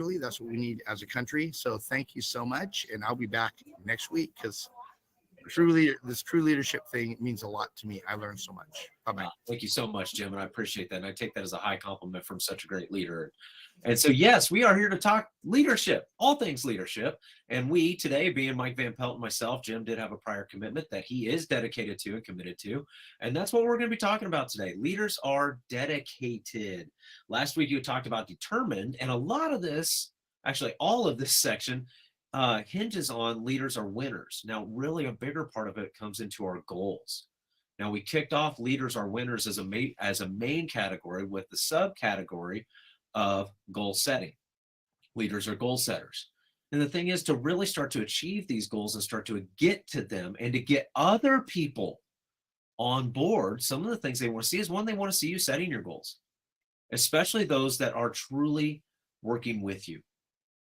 truly, that's what we need as a country. So thank you so much. And I'll be back next week because this true leadership thing means a lot to me. I learned so much. Bye bye. Thank you so much, Jim, and I appreciate that. And I take that as a high compliment from such a great leader. And so, yes, we are here to talk leadership, all things leadership. And we today, being Mike Van Pelt and myself, Jim did have a prior commitment that he is dedicated to and committed to. And that's what we're going to be talking about today. Leaders are dedicated. Last week, you talked about determined, and a lot of this, actually, all of this section hinges on leaders are winners. Now, really, a bigger part of it comes into our goals. Now, we kicked off leaders are winners as a main category with the subcategory of goal setting. Leaders are goal setters. And the thing is to really start to achieve these goals and start to get to them and to get other people on board. Some of the things they want to see is, one, they want to see you setting your goals, especially those that are truly working with you,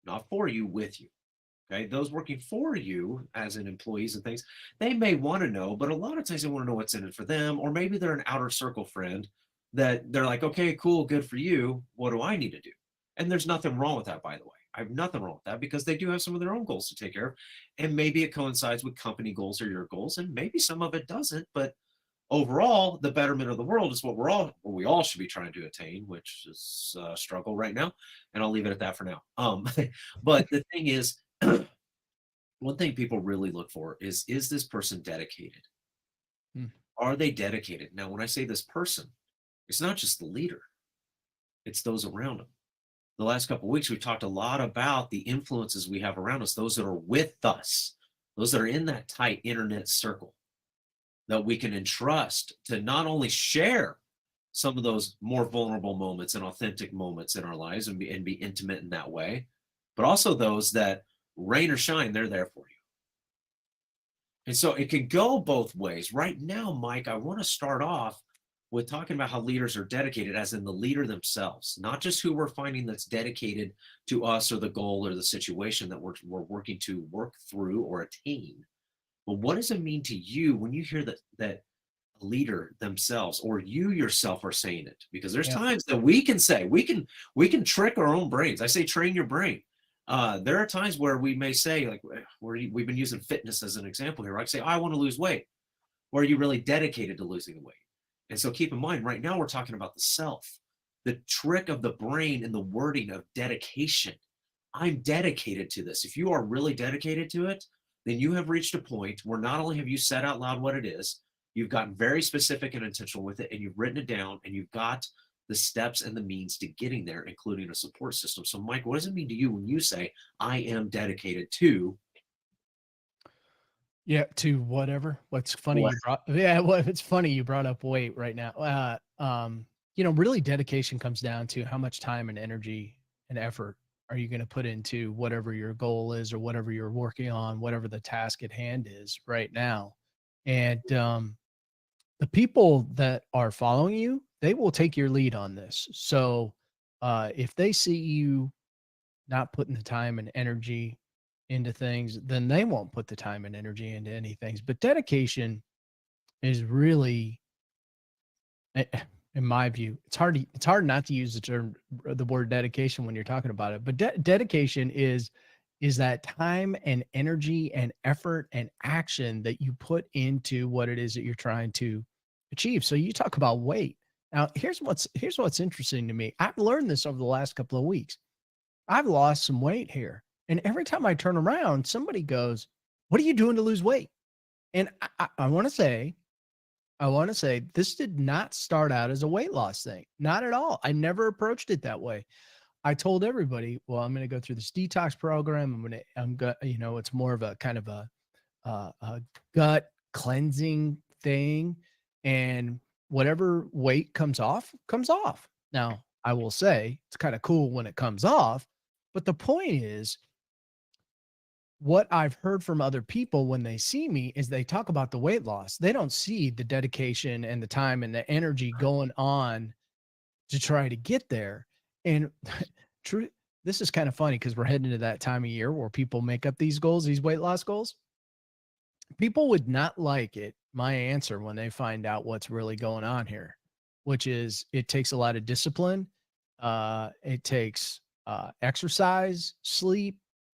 not for you, with you. Okay, those working for you as in employees and things, they may want to know, but a lot of times they want to know what's in it for them, or maybe they're an outer circle friend that they're like, okay, cool, good for you. What do I need to do? And there's nothing wrong with that, by the way. I have nothing wrong with that because they do have some of their own goals to take care of. And maybe it coincides with company goals or your goals, and maybe some of it doesn't. But overall, the betterment of the world is what we all should be trying to attain, which is a struggle right now. And I'll leave it at that for now. But the thing is, one thing people really look for is this person dedicated? Are they dedicated? Now, when I say this person, it's not just the leader, it's those around them. The last couple of weeks, we've talked a lot about the influences we have around us, those that are with us, those that are in that tight internet circle that we can entrust to not only share some of those more vulnerable moments and authentic moments in our lives and be intimate in that way, but also those that rain or shine, they're there for you. And so it can go both ways. Right now, Mike, I want to start off with talking about how leaders are dedicated, as in the leader themselves, not just who we're finding that's dedicated to us or the goal or the situation that we're working to work through or attain. But what does it mean to you when you hear that a leader themselves or you yourself are saying it? Because there's times that we can say, we can trick our own brains. I say, train your brain. There are times where we may say, like, we've been using fitness as an example here. I say, I want to lose weight. Or are you really dedicated to losing the weight? And so keep in mind, right now we're talking about the self, the trick of the brain and the wording of dedication. I'm dedicated to this. If you are really dedicated to it, then you have reached a point where not only have you said out loud what it is, you've gotten very specific and intentional with it, and you've written it down, and you've got the steps and the means to getting there, including a support system. So, Mike, what does it mean to you when you say, I am dedicated to? Yeah, to whatever. What's funny What? it's funny you brought up weight right now. Really dedication comes down to how much time and energy and effort are you going to put into whatever your goal is or whatever you're working on, whatever the task at hand is right now. And the people that are following you, they will take your lead on this. So if they see you not putting the time and energy into things, then they won't put the time and energy into any things. But dedication is really, in my view, it's hard not to use the word dedication when you're talking about it. But dedication is that time and energy and effort and action that you put into what it is that you're trying to achieve. So you talk about weight. Now, here's what's interesting to me. I've learned this over the last couple of weeks. I've lost some weight here. And every time I turn around, somebody goes, what are you doing to lose weight? And I want to say this did not start out as a weight loss thing. Not at all. I never approached it that way. I told everybody, well, I'm going to go through this detox program. It's more of a kind of a gut cleansing thing, and whatever weight comes off. Now, I will say it's kind of cool when it comes off, but the point is, what I've heard from other people when they see me is they talk about the weight loss. They don't see the dedication and the time and the energy going on to try to get there. And this is kind of funny because we're heading into that time of year where people make up these goals, these weight loss goals. People would not like it, my answer, when they find out what's really going on here, which is it takes a lot of discipline. It takes exercise, sleep,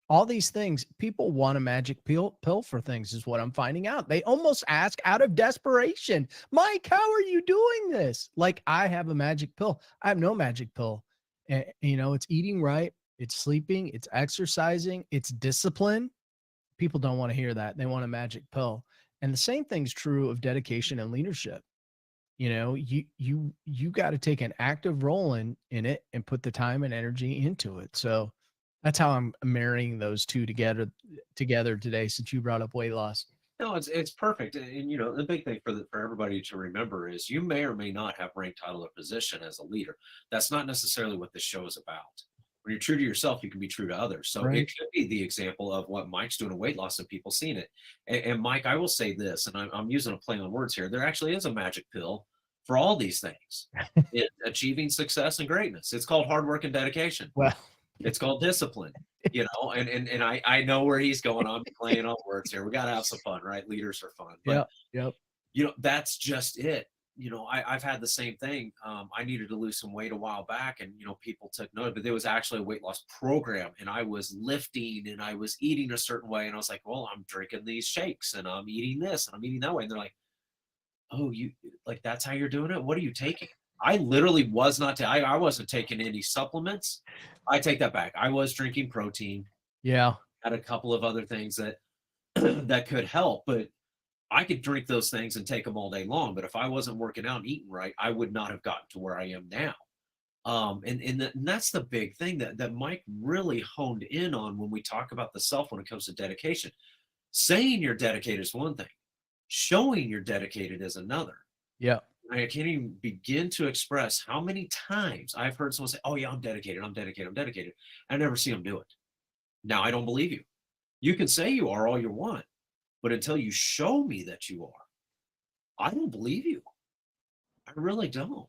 all these things. People want a magic pill for things, is what I'm finding out. They almost ask out of desperation, Mike, how are you doing this? Like, I have a magic pill. I have no magic pill. It's eating right, it's sleeping, it's exercising, it's discipline. People don't want to hear that. They want a magic pill. And the same thing's true of dedication and leadership. You got to take an active role in it and put the time and energy into it. So that's how I'm marrying those two together today, since you brought up weight loss. No, it's perfect. And the big thing for everybody to remember is you may or may not have rank, title, or position as a leader. That's not necessarily what this show is about. When you're true to yourself, you can be true to others. So Right. it could be the example of what Mike's doing in weight loss and people seeing it. And Mike, I will say this, and I'm using a play on words here. There actually is a magic pill for all these things in achieving success and greatness. It's called hard work and dedication. Well, It's called discipline, and I know where he's going. I'm playing on words here. We got to have some fun, right? Leaders are fun. But, yep. that's just it. I've had the same thing. I needed to lose some weight a while back, and, people took note, but there was actually a weight loss program, and I was lifting and I was eating a certain way. And I was like, well, I'm drinking these shakes and I'm eating this and I'm eating that way. And they're like, oh, you like, that's how you're doing it? What are you taking? I literally was not, I wasn't taking any supplements. I take that back. I was drinking protein. Yeah. Had a couple of other things that that could help, but I could drink those things and take them all day long. But if I wasn't working out and eating right, I would not have gotten to where I am now. And that's the big thing that Mike really honed in on when we talk about the self when it comes to dedication. Saying you're dedicated is one thing. Showing you're dedicated is another. Yeah. I can't even begin to express how many times I've heard someone say, oh yeah, I'm dedicated. I'm dedicated. I'm dedicated. I never see them do it. Now, I don't believe you. You can say you are all you want, but until you show me that you are, I don't believe you. I really don't.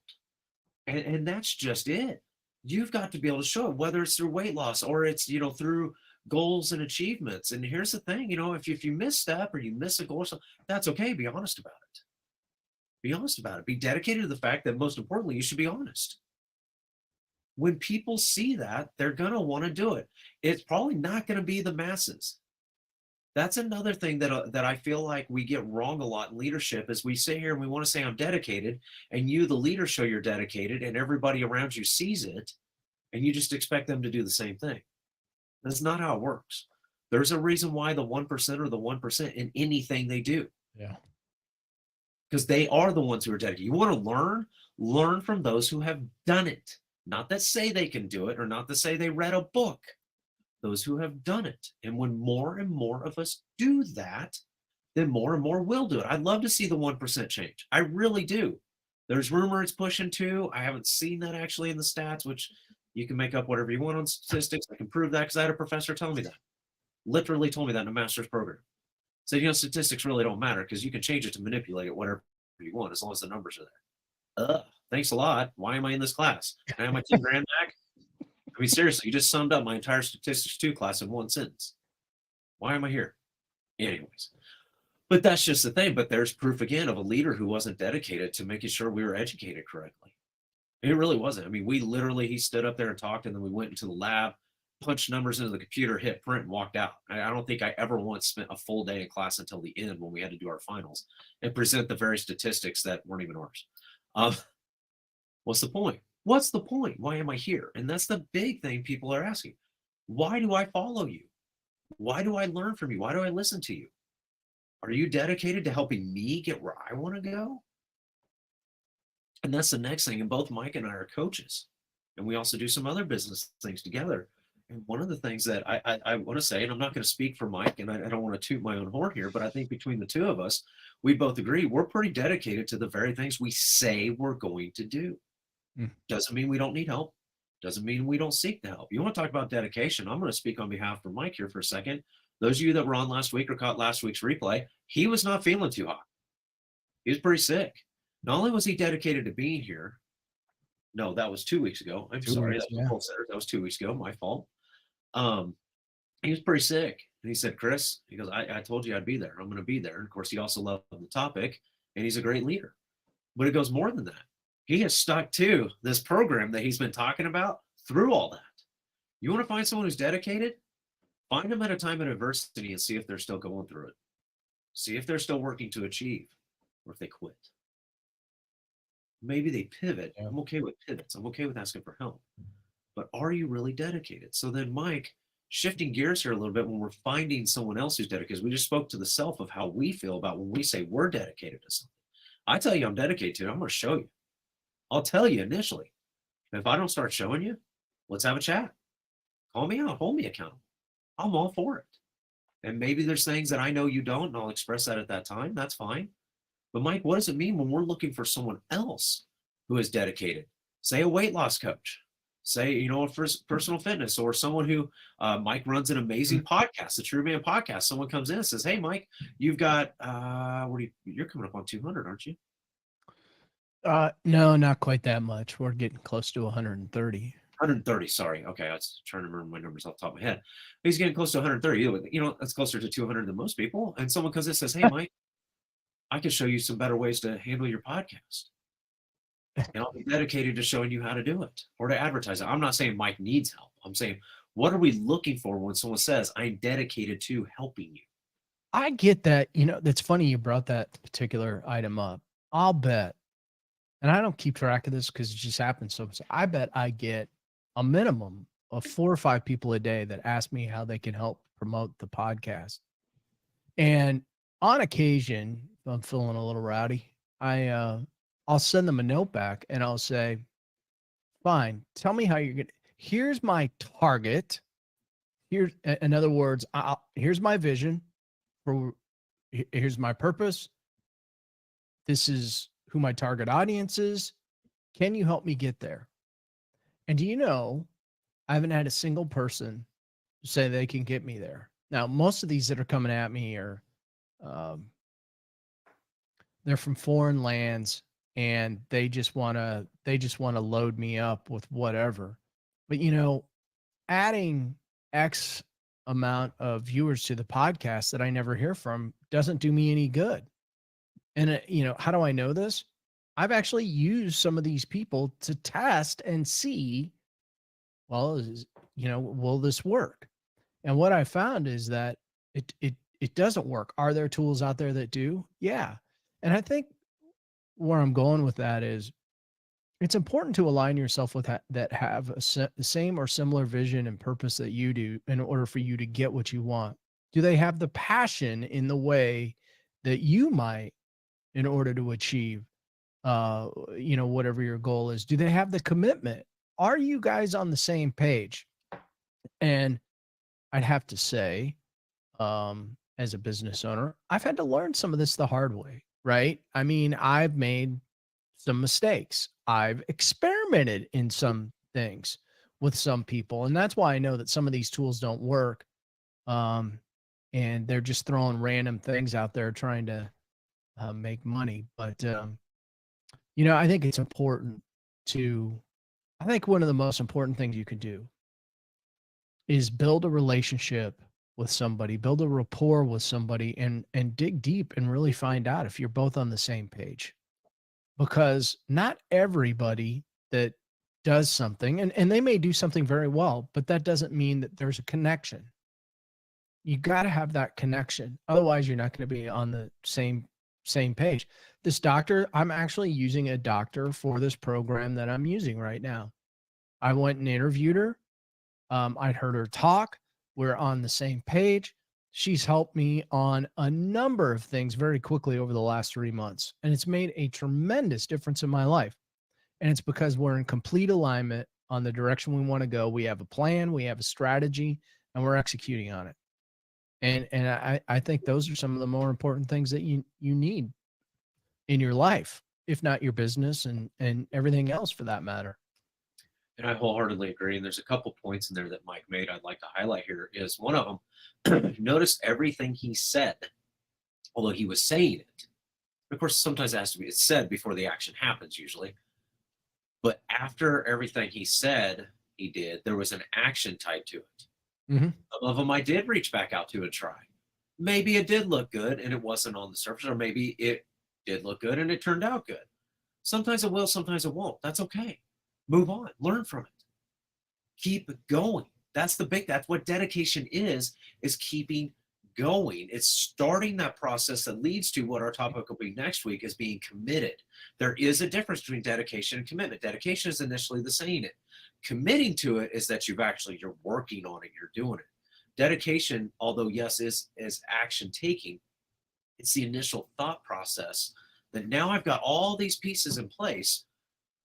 And that's just it. You've got to be able to show it, whether it's through weight loss or it's, through goals and achievements. And here's the thing, if you misstep or you miss a goal or something, that's okay. Be honest about it. Be honest about it. Be dedicated to the fact that, most importantly, you should be honest. When people see that, they're going to want to do it. It's probably not going to be the masses. That's another thing that I feel like we get wrong a lot in leadership is we sit here and we want to say I'm dedicated, and you, the leader, show you're dedicated, and everybody around you sees it, and you just expect them to do the same thing. That's not how it works. There's a reason why the 1% are the 1% in anything they do. Yeah. Because they are the ones who are dedicated. You want to learn from those who have done it. Not that say they can do it, or not to say they read a book. Those who have done it. And when more and more of us do that, then more and more will do it. I'd love to see the 1% change. I really do. There's rumor it's pushing 2. I haven't seen that actually in the stats, which you can make up whatever you want on statistics. I can prove that because I had a professor tell me that. Literally told me that in a master's program. Said, statistics really don't matter because you can change it to manipulate it whatever you want as long as the numbers are there. Thanks a lot. Why am I in this class? Can I have my 10 grand back? I mean, seriously, you just summed up my entire statistics 2 class in one sentence. Why am I here? Anyways, but that's just the thing. But there's proof again of a leader who wasn't dedicated to making sure we were educated correctly. It really wasn't. I mean, he stood up there and talked, and then we went into the lab, punched numbers into the computer, hit print, and walked out. I don't think I ever once spent a full day in class until the end when we had to do our finals and present the very statistics that weren't even ours. What's the point? What's the point? Why am I here? And that's the big thing people are asking. Why do I follow you? Why do I learn from you? Why do I listen to you? Are you dedicated to helping me get where I want to go? And that's the next thing. And both Mike and I are coaches. And we also do some other business things together. And one of the things that I want to say, and I'm not going to speak for Mike, and I don't want to toot my own horn here, but I think between the two of us, we both agree we're pretty dedicated to the very things we say we're going to do. Doesn't mean we don't need help. Doesn't mean we don't seek the help. You want to talk about dedication? I'm going to speak on behalf of Mike here for a second. Those of you that were on last week or caught last week's replay, he was not feeling too hot. He was pretty sick. Not only was he dedicated to being here, no, that was 2 weeks ago. I'm sorry, that was 2 weeks ago. My fault. He was pretty sick. And he said, Chris, he goes, I told you I'd be there. I'm going to be there. And of course, he also loved the topic, and he's a great leader. But it goes more than that. He has stuck to this program that he's been talking about through all that. You want to find someone who's dedicated? Find them at a time of adversity and see if they're still going through it. See if they're still working to achieve, or if they quit. Maybe they pivot. Yeah. I'm okay with pivots. I'm okay with asking for help. But are you really dedicated? So then, Mike, shifting gears here a little bit when we're finding someone else who's dedicated, because we just spoke to the self of how we feel about when we say we're dedicated to something. I tell you I'm dedicated to it, I'm going to show you. I'll tell you initially. If I don't start showing you, let's have a chat. Call me out. Hold me accountable. I'm all for it. And maybe there's things that I know you don't, and I'll express that at that time. That's fine. But Mike, what does it mean when we're looking for someone else who is dedicated? Say a weight loss coach. Say, you know, for personal fitness, or someone who Mike runs an amazing podcast, the True Man podcast. Someone comes in and says, "Hey, Mike, you've got you're coming up on 200, aren't you?" No, not quite that much. We're getting close to 130. 130. Sorry. Okay, I was trying to remember my numbers off the top of my head. He's getting close to 130. You know, that's closer to 200 than most people. And someone comes in and says, "Hey, Mike, I can show you some better ways to handle your podcast. And I'll be dedicated to showing you how to do it or to advertise it." I'm not saying Mike needs help. I'm saying, what are we looking for when someone says, "I'm dedicated to helping you"? I get that. You know, that's funny you brought that particular item up. I'll bet, and I don't keep track of this because it just happens. So I bet I get a minimum of 4 or 5 people a day that ask me how they can help promote the podcast. And on occasion, if I'm feeling a little rowdy, I'll send them a note back and I'll say, "Fine, tell me how you're going to, here's my target. Here's, in other words, here's my vision for, here's my purpose. This is who my target audience is. Can you help me get there?" And do you know, I haven't had a single person say they can get me there. Now, most of these that are coming at me are, they're from foreign lands, and they just want to load me up with whatever. But you know, adding X amount of viewers to the podcast that I never hear from doesn't do me any good. And you know, how do I know this? I've actually used some of these people to test and see, well, you know, will this work? And what I found is that it doesn't work. Are there tools out there that do? Yeah. And I think where I'm going with that is, it's important to align yourself with that have the same or similar vision and purpose that you do in order for you to get what you want. Do they have the passion in the way that you might in order to achieve, you know, whatever your goal is? Do they have the commitment? Are you guys on the same page? And I'd have to say, as a business owner, I've had to learn some of this the hard way, right? I mean, I've made some mistakes. I've experimented in some things with some people. And that's why I know that some of these tools don't work. And they're just throwing random things out there trying to make money. But, you know, I think it's important I think one of the most important things you can do is build a relationship with somebody, build a rapport with somebody, and dig deep and really find out if you're both on the same page. Because not everybody that does something, and they may do something very well, but that doesn't mean that there's a connection. You got to have that connection. Otherwise, you're not going to be on the same page. This doctor, I'm actually using a doctor for this program that I'm using right now. I went and interviewed her. I'd heard her talk. We're on the same page. She's helped me on a number of things very quickly over the last 3 months. And it's made a tremendous difference in my life. And it's because we're in complete alignment on the direction we want to go. We have a plan, we have a strategy, and we're executing on it. And I think those are some of the more important things that you need in your life, if not your business and everything else for that matter. And I wholeheartedly agree. And there's a couple points in there that Mike made I'd like to highlight here. Is one of them, notice everything he said, although he was saying it. Of course, sometimes it has to be said before the action happens, usually. But after everything he said, he did, there was an action tied to it. Mm-hmm. Some of them I did reach back out to and try. Maybe it did look good and it wasn't on the surface, or maybe it did look good and it turned out good. Sometimes it will, sometimes it won't. That's okay. Move on, learn from it. Keep going. That's what dedication is keeping going. It's starting that process that leads to what our topic will be next week, is being committed. There is a difference between dedication and commitment. Dedication is initially the saying it. Committing to it is that you're working on it, you're doing it. Dedication, although yes, is action taking, it's the initial thought process that now I've got all these pieces in place.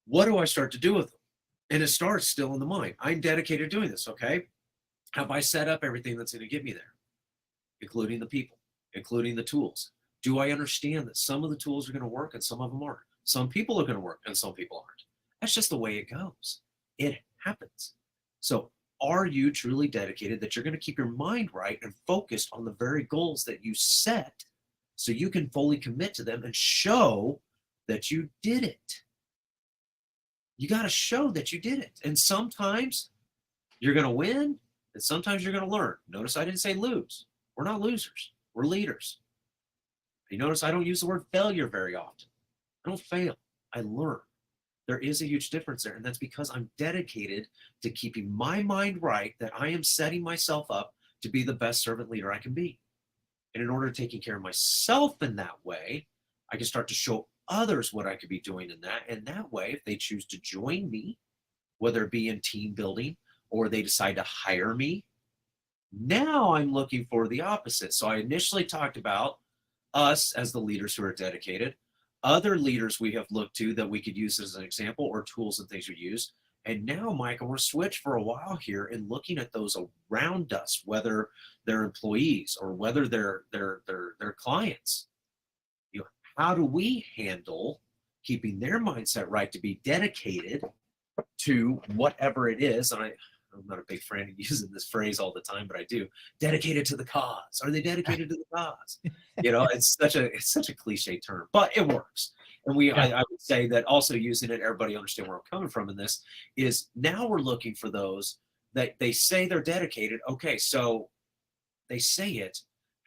What do I start to do with them? And it starts still in the mind. I'm dedicated to doing this, okay? Have I set up everything that's going to get me there, including the people, including the tools? Do I understand that some of the tools are going to work and some of them aren't? Some people are going to work and some people aren't. That's just the way it goes. It happens. So are you truly dedicated that you're going to keep your mind right and focused on the very goals that you set so you can fully commit to them and show that you did it? You got to show that you did it. And sometimes you're going to win and sometimes you're going to learn. Notice I didn't say lose. We're not losers. We're leaders. You notice I don't use the word failure very often. I don't fail. I learn. There is a huge difference there. And that's because I'm dedicated to keeping my mind right, that I am setting myself up to be the best servant leader I can be. And in order to taking care of myself in that way, I can start to show others what I could be doing in that. And that way, if they choose to join me, whether it be in team building or they decide to hire me, now I'm looking for the opposite. So I initially talked about us as the leaders who are dedicated, other leaders we have looked to that we could use as an example, or tools and things we use. And now, Michael, we're switched for a while here in looking at those around us, whether they're employees or whether they're clients. How do we handle keeping their mindset right to be dedicated to whatever it is? And I'm not a big fan of using this phrase all the time, but I do. Dedicated to the cause. Are they dedicated to the cause? It's such a cliche term, but it works. And I would say that also using it, everybody understand where I'm coming from in this, is now we're looking for those that they say they're dedicated. Okay, so they say it.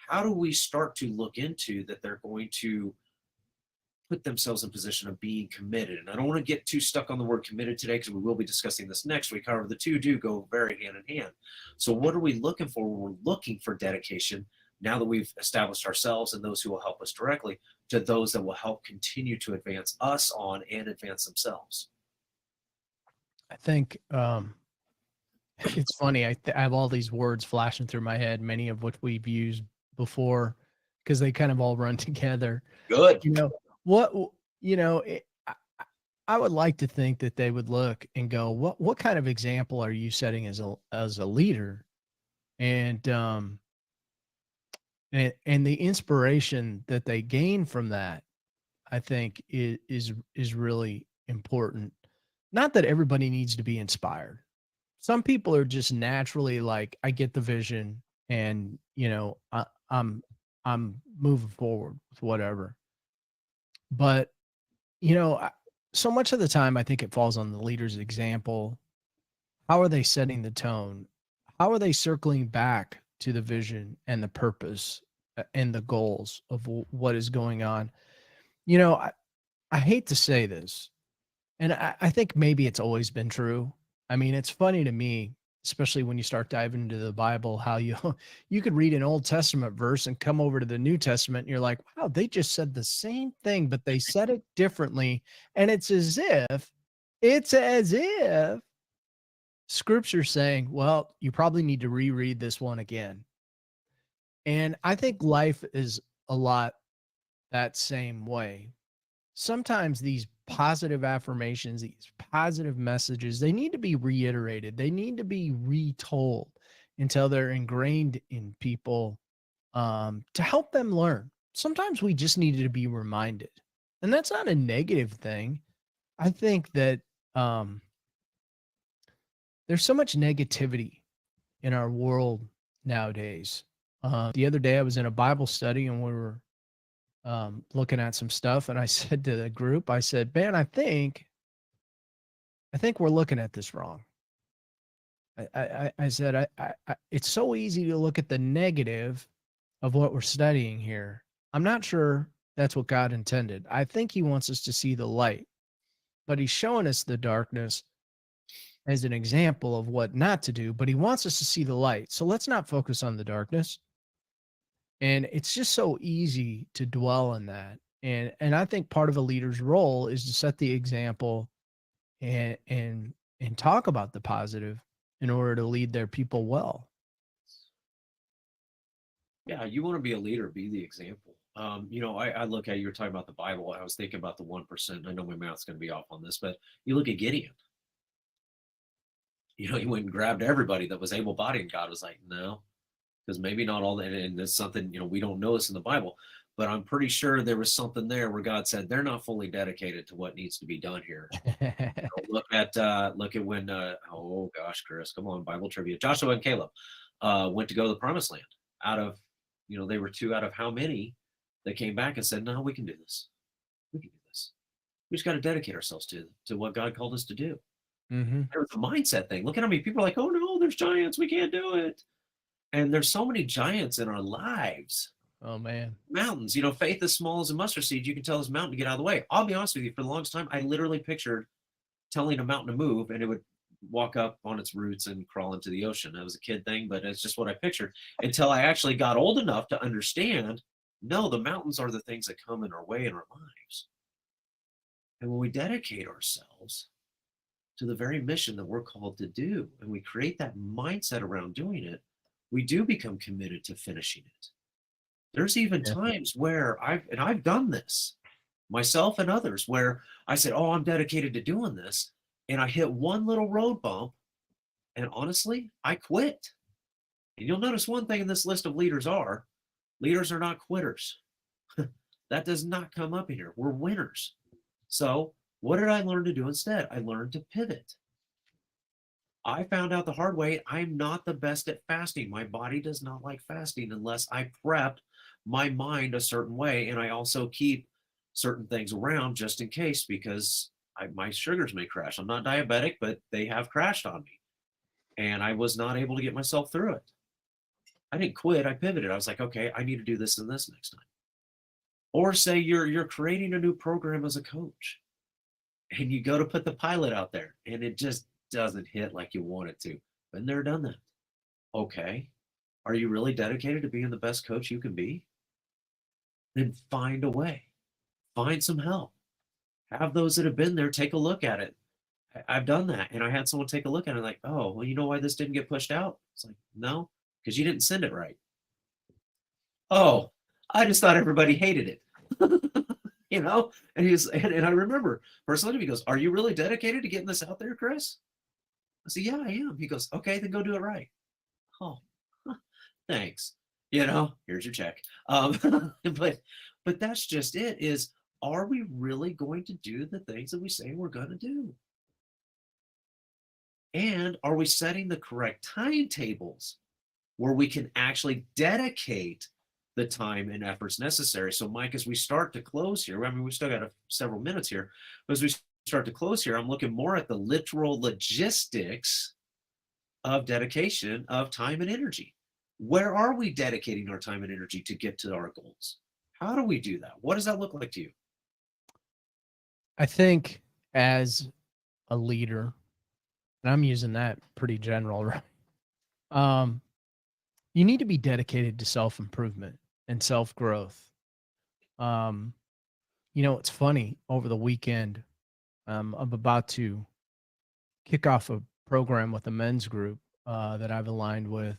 How do we start to look into that they're going to put themselves in position of being committed? And I don't want to get too stuck on the word committed today because we will be discussing this next week. However, the two do go very hand in hand. So what are we looking for when we're looking for dedication, now that we've established ourselves and those who will help us directly, to those that will help continue to advance us on and advance themselves? I think it's funny. I have all these words flashing through my head, many of which we've used before because they kind of all run together. Good. I would like to think that they would look and go, what kind of example are you setting as a leader? And the inspiration that they gain from that, I think is really important. Not that everybody needs to be inspired. Some people are just naturally like, I get the vision and, I'm moving forward with whatever. But, so much of the time, I think it falls on the leader's example. How are they setting the tone? How are they circling back to the vision and the purpose and the goals of what is going on? I hate to say this, and I think maybe it's always been true. I mean, it's funny to me, especially when you start diving into the Bible, how you could read an Old Testament verse and come over to the New Testament and you're like, wow, they just said the same thing, but they said it differently. And it's as if Scripture's saying, well, you probably need to reread this one again. And I think life is a lot that same way. Sometimes these positive affirmations, these positive messages, they need to be reiterated. They need to be retold until they're ingrained in people to help them learn. Sometimes we just needed to be reminded. And that's not a negative thing. I think that there's so much negativity in our world nowadays. The other day I was in a Bible study and we were looking at some stuff, and I said to the group, I said, man, I think we're looking at this wrong. I said, it's so easy to look at the negative of what we're studying here. I'm not sure that's what God intended. I think he wants us to see the light, but he's showing us the darkness as an example of what not to do, but he wants us to see the light. So let's not focus on the darkness. And it's just so easy to dwell in that. And I think part of a leader's role is to set the example and talk about the positive in order to lead their people well. Yeah, you want to be a leader, be the example. I look at, you were talking about the Bible. I was thinking about the 1%. I know my mouth's going to be off on this, but you look at Gideon. He went and grabbed everybody that was able-bodied, and God was like, no, because maybe not all that. And there's something, we don't know this in the Bible, but I'm pretty sure there was something there where God said they're not fully dedicated to what needs to be done here. Look at when oh gosh, Chris, come on, Bible trivia. Joshua and Caleb went to go to the promised land out of, they were 2 out of how many that came back and said, no, we can do this. We can do this. We just got to dedicate ourselves to what God called us to do. Mm-hmm. There was a mindset thing. Look at how many people are like, oh no, there's giants, we can't do it. And there's so many giants in our lives. Oh man. Mountains, faith as small as a mustard seed. You can tell this mountain to get out of the way. I'll be honest with you, for the longest time, I literally pictured telling a mountain to move and it would walk up on its roots and crawl into the ocean. That was a kid thing, but it's just what I pictured until I actually got old enough to understand, no, the mountains are the things that come in our way in our lives. And when we dedicate ourselves to the very mission that we're called to do, and we create that mindset around doing it, we do become committed to finishing it. There's even times where I've done this myself and others, where I said, oh, I'm dedicated to doing this. And I hit one little road bump, and honestly, I quit. And you'll notice one thing in this list of leaders are not quitters. That does not come up in here. We're winners. So what did I learn to do instead? I learned to pivot. I found out the hard way, I'm not the best at fasting. My body does not like fasting unless I prep my mind a certain way. And I also keep certain things around just in case, because my sugars may crash. I'm not diabetic, but they have crashed on me. And I was not able to get myself through it. I didn't quit. I pivoted. I was like, okay, I need to do this and this next time. Or say you're creating a new program as a coach and you go to put the pilot out there and it just doesn't hit like you want it to. Been there, done that. Okay. Are you really dedicated to being the best coach you can be? Then find a way. Find some help. Have those that have been there take a look at it. I've done that. And I had someone take a look at it like, oh, well, you know why this didn't get pushed out? It's like, no, because you didn't send it right. Oh, I just thought everybody hated it. And I remember personally, he goes, are you really dedicated to getting this out there, Chris? I said, yeah, I am. He goes, okay, then go do it right. Oh, thanks. Here's your check. But that's just it, is, are we really going to do the things that we say we're going to do? And are we setting the correct timetables where we can actually dedicate the time and efforts necessary? So Mike, as we start to close here, we still got several minutes here, but as we start to close here, I'm looking more at the literal logistics of dedication of time and energy. Where are we dedicating our time and energy to get to our goals? How do we do that? What does that look like to you? I think as a leader, and I'm using that pretty general, right? You need to be dedicated to self-improvement and self-growth. It's funny, over the weekend, I'm about to kick off a program with a men's group that I've aligned with,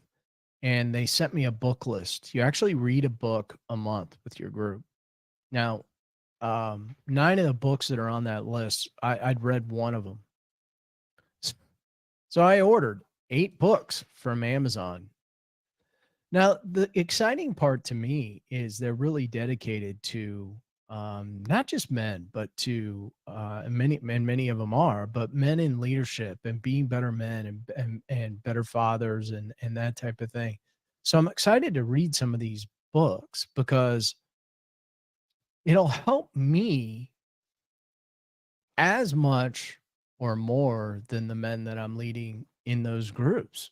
and they sent me a book list. You actually read a book a month with your group. Now, 9 of the books that are on that list, I'd read one of them. So I ordered 8 books from Amazon. Now, the exciting part to me is they're really dedicated to not just men, but to many of them are, but men in leadership and being better men and better fathers and that type of thing. So I'm excited to read some of these books because it'll help me as much or more than the men that I'm leading in those groups.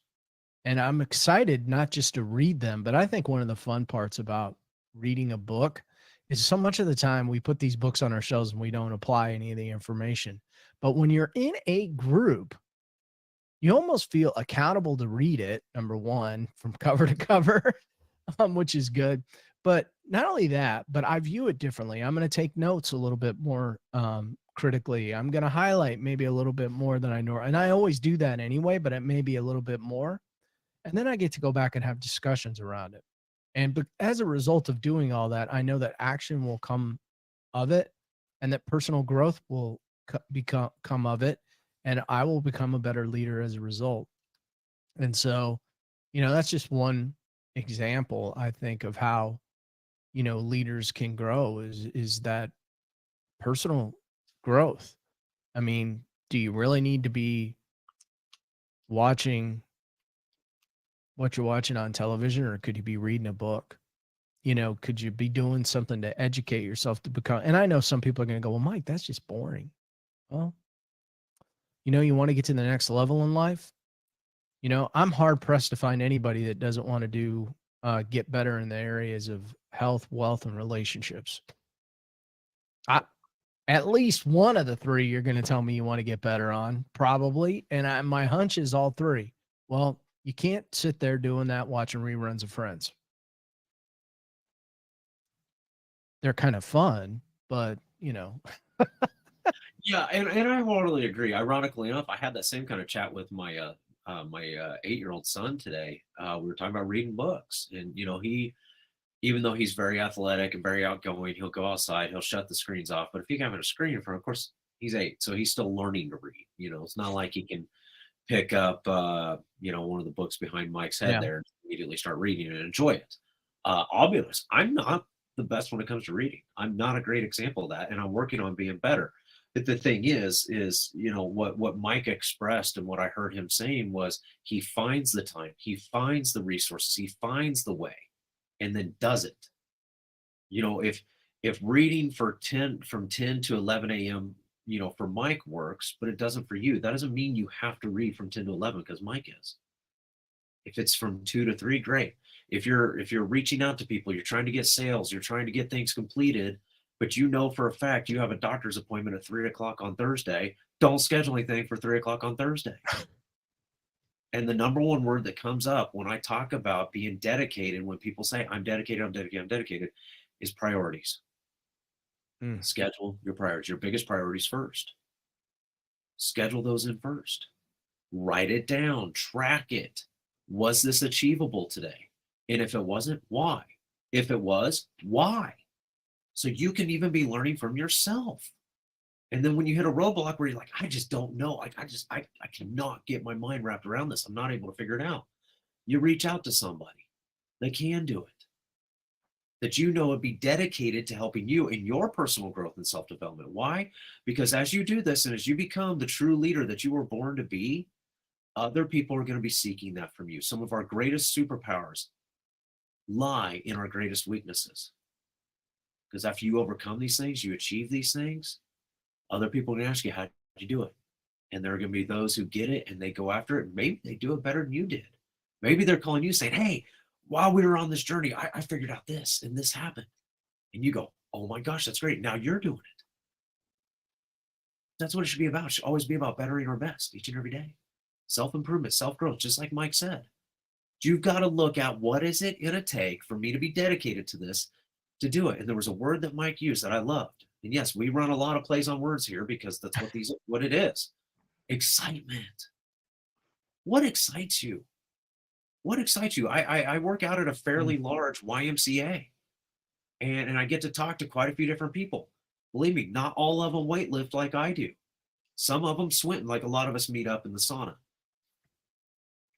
And I'm excited not just to read them, but I think one of the fun parts about reading a book is so much of the time we put these books on our shelves and we don't apply any of the information. But when you're in a group you almost feel accountable to read it, number one, from cover to cover, which is good. But not only that, but I view it differently. I'm going to take notes a little bit more critically. I'm going to highlight maybe a little bit more than I know. And I always do that anyway, but it may be a little bit more. And then I get to go back and have discussions around it. And as a result of doing all that, I know that action will come of it, and that personal growth will come of it, and I will become a better leader as a result. And so, that's just one example, I think, of how, leaders can grow is that personal growth. I mean, do you really need to be watching what you're watching on television, or could you be reading a book? Could you be doing something to educate yourself to become? And I know some people are going to go, well, Mike, that's just boring. Well, you want to get to the next level in life. I'm hard pressed to find anybody that doesn't want to get better in the areas of health, wealth, and relationships. At least one of the three you're going to tell me you want to get better on, probably. And my hunch is all three. Well, you can't sit there doing that, watching reruns of Friends. They're kind of fun, but Yeah, and I totally agree. Ironically enough, I had that same kind of chat with my 8-year-old son today. We were talking about reading books, and he, even though he's very athletic and very outgoing, he'll go outside, he'll shut the screens off. But if he can have a screen in front, of course, he's 8, so he's still learning to read. It's not like he can pick up one of the books behind Mike's head there and immediately start reading and enjoy it. I'll be honest, I'm not the best when it comes to reading. I'm not a great example of that, and I'm working on being better. But the thing is what Mike expressed and what I heard him saying was he finds the time, he finds the resources, he finds the way, and then does it. If reading from 10 to 11 a.m. For Mike works, but it doesn't for you, that doesn't mean you have to read from 10 to 11 because Mike is. If it's from 2 to 3, great. If you're reaching out to people, you're trying to get sales, you're trying to get things completed, but for a fact you have a doctor's appointment at 3:00 on Thursday, don't schedule anything for 3:00 on Thursday. And the number one word that comes up when I talk about being dedicated, when people say I'm dedicated, is priorities. Schedule your priorities, your biggest priorities first. Schedule those in first. Write it down, track it. Was this achievable today? And if it wasn't, why? If it was, why? So you can even be learning from yourself. And then when you hit a roadblock where you're like, I just don't know. I cannot get my mind wrapped around this. I'm not able to figure it out. You reach out to somebody that can do it, that would be dedicated to helping you in your personal growth and self-development. Why? Because as you do this and as you become the true leader that you were born to be, other people are going to be seeking that from you. Some of our greatest superpowers lie in our greatest weaknesses. Because after you overcome these things, you achieve these things, other people are going to ask you, how did you do it? And there are going to be those who get it and they go after it. Maybe they do it better than you did. Maybe they're calling you saying, hey, while we were on this journey, I figured out this and this happened. And you go, oh my gosh, that's great. Now you're doing it. That's what it should be about. It should always be about bettering our best each and every day. Self-improvement, self-growth, just like Mike said. You've got to look at what is it going to take for me to be dedicated to this, to do it. And there was a word that Mike used that I loved. And yes, we run a lot of plays on words here because that's what it is. Excitement. What excites you? What excites you? I work out at a fairly large YMCA, and I get to talk to quite a few different people. Believe me, not all of them weightlift like I do. Some of them swim, like a lot of us meet up in the sauna.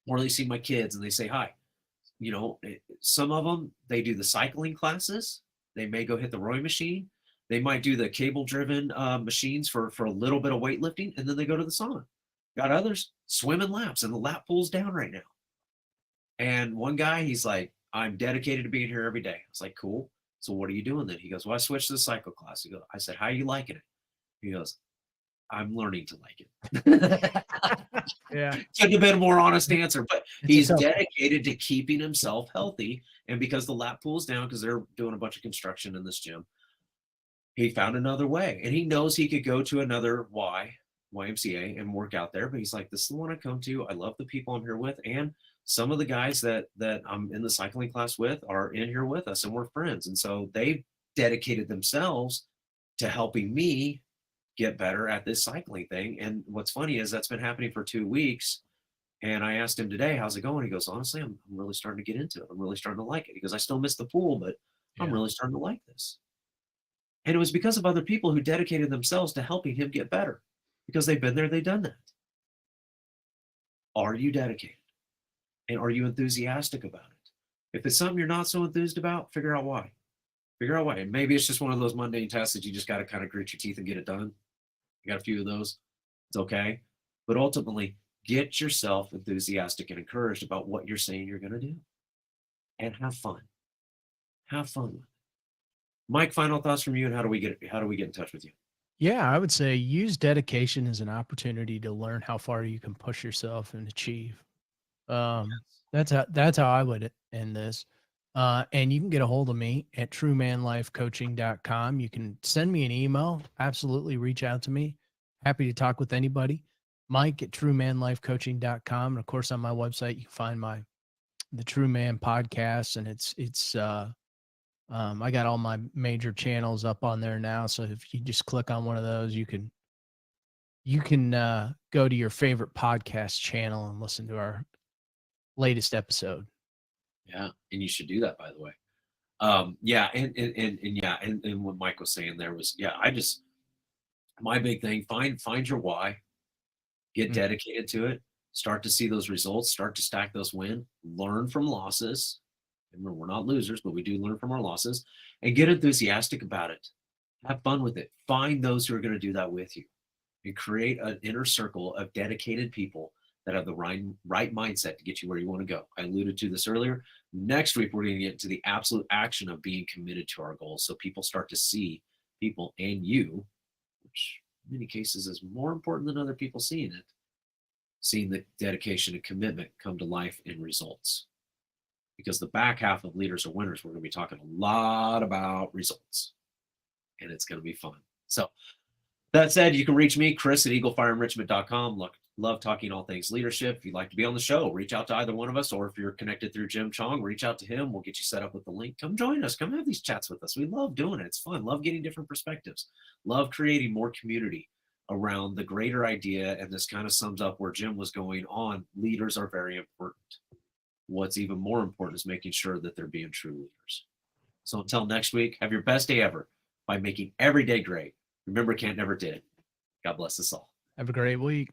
Or they see my kids and they say hi. Some of them, they do the cycling classes. They may go hit the rowing machine. They might do the cable-driven machines for a little bit of weightlifting, and then they go to the sauna. Got others swimming laps, and the lap pool's down right now. And one guy, he's like, I'm dedicated to being here every day. I was like, cool. So what are you doing then? He goes, well, I switched to the cycle class. I said, how are you liking it? He goes, I'm learning to like it. Yeah. Could have been a more honest answer, but he's dedicated to keeping himself healthy. And because the lap pool's down, because they're doing a bunch of construction in this gym, he found another way. And he knows he could go to another YMCA and work out there. But he's like, this is the one I come to. I love the people I'm here with. And some of the guys that I'm in the cycling class with are in here with us and we're friends. And so they dedicated themselves to helping me get better at this cycling thing. And what's funny is that's been happening for 2 weeks. And I asked him today, how's it going? He goes, honestly, I'm really starting to get into it. I'm really starting to like it. He goes, I still miss the pool, but I'm really starting to like this. And it was because of other people who dedicated themselves to helping him get better because they've been there, they've done that. Are you dedicated? And are you enthusiastic about it? If it's something you're not so enthused about, figure out why. Figure out why. And maybe it's just one of those mundane tasks that you just got to kind of grit your teeth and get it done. You got a few of those. It's okay. But ultimately, get yourself enthusiastic and encouraged about what you're saying you're going to do. And have fun. Have fun with it. Mike, final thoughts from you, and how do we get in touch with you? Yeah, I would say use dedication as an opportunity to learn how far you can push yourself and achieve. That's how I would end this. And you can get a hold of me at truemanlifecoaching.com. You can send me an email. Absolutely reach out to me. Happy to talk with anybody. Mike at truemanlifecoaching.com. And of course, on my website, you can find the True Man podcast. And I got all my major channels up on there now. So if you just click on one of those, you can go to your favorite podcast channel and listen to our latest episode. Yeah, and you should do that, by the way. And what Mike was saying there was, my big thing, find your why, get dedicated to it, start to see those results, start to stack those wins, learn from losses. Remember, we're not losers, but we do learn from our losses, and get enthusiastic about it. Have fun with it. Find those who are going to do that with you, and create an inner circle of dedicated people that have the right mindset to get you where you want to go. I alluded to this earlier. Next week, we're going to get into the absolute action of being committed to our goals. So people start to see people and you, which in many cases is more important than other people seeing it, seeing the dedication and commitment come to life in results. Because the back half of Leaders Are Winners, we're going to be talking a lot about results. And it's going to be fun. So that said, you can reach me, Chris at eaglefirenrichmond.com. Love talking all things leadership. If you'd like to be on the show, reach out to either one of us, or if you're connected through Jim Chong, reach out to him. We'll get you set up with the link. Come join us. Come have these chats with us. We love doing it. It's fun. Love getting different perspectives. Love creating more community around the greater idea. And this kind of sums up where Jim was going on. Leaders are very important. What's even more important is making sure that they're being true leaders. So until next week, have your best day ever by making every day great. Remember, can't never did. God bless us all. Have a great week.